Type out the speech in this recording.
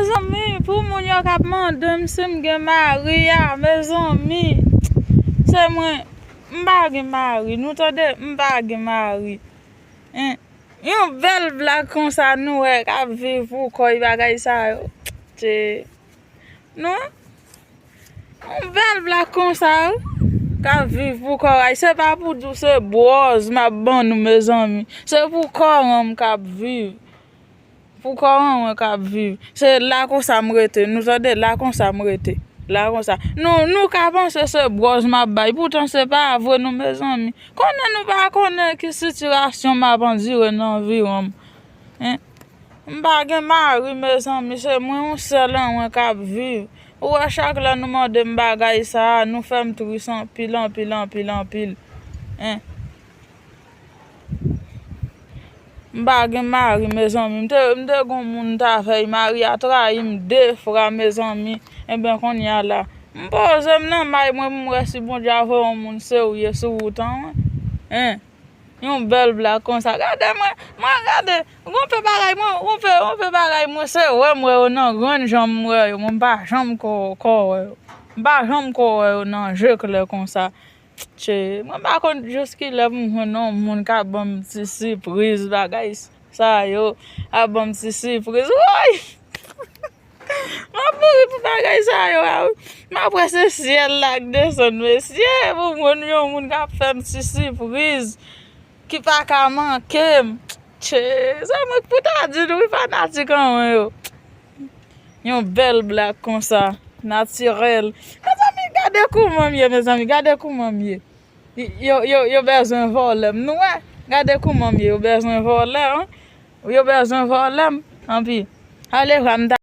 mes amis, pour mon yo k'ap mande si m'gen mari ya, mes amis. C'est moi, m'pa gen mari, nous tande m'pa gen mari. Hein? Yon bel blague comme ça nous k'ap viv pour koy bagay ça yo. Non? Un bel blague comme ça k'ap viv pour koy, c'est pas pour tout ce boise m'a bon nous mes amis. C'est pour koy k'ap viv. Pour qu'on cap vivre c'est là qu'on ça m'rete nous tande là qu'on ça m'rete là comme ça nous ka penser ce brosse m'a bail pourtant c'est pas vrai nous mes amis connaît nous pas connaît qui situation m'a dire dans vie hein m'pa gen mari mes amis c'est moi on seul on cap vivre ou à chaque là nous demande m'bagay ça nous fait triste en pile hein m'pa gen mari mes amis m'te gon moun ta fay mari a trahi m'deux fois mes amis et ben qu'on y a là m'pose nan may moi si bon Dieu a fait un moun sérieux sur autant hein yon belle blague comme ça regardez moi regardez on peut pareil moi on peut pareil moi c'est ouais moi non grande jambe moi m'pa jambe ko m'pa jambe ko non jeu clair comme ça moi pas contre jusqu'il lève non moun ka bon petit surprise bagay ça yo a bon petit surprise oui ma pour bagay ça yo ma presse ciel là descend monsieur pour moun ka fait petit surprise qui pas ka manquer ça me pour ta dire oui fanatique quand yo yon belle blague comme ça naturel. Regardez comment mieux mes amis, regardez comment mieux. Yo besoin voler nous regardez comment mieux yo besoin voler hein. Yo besoin voler en puis allez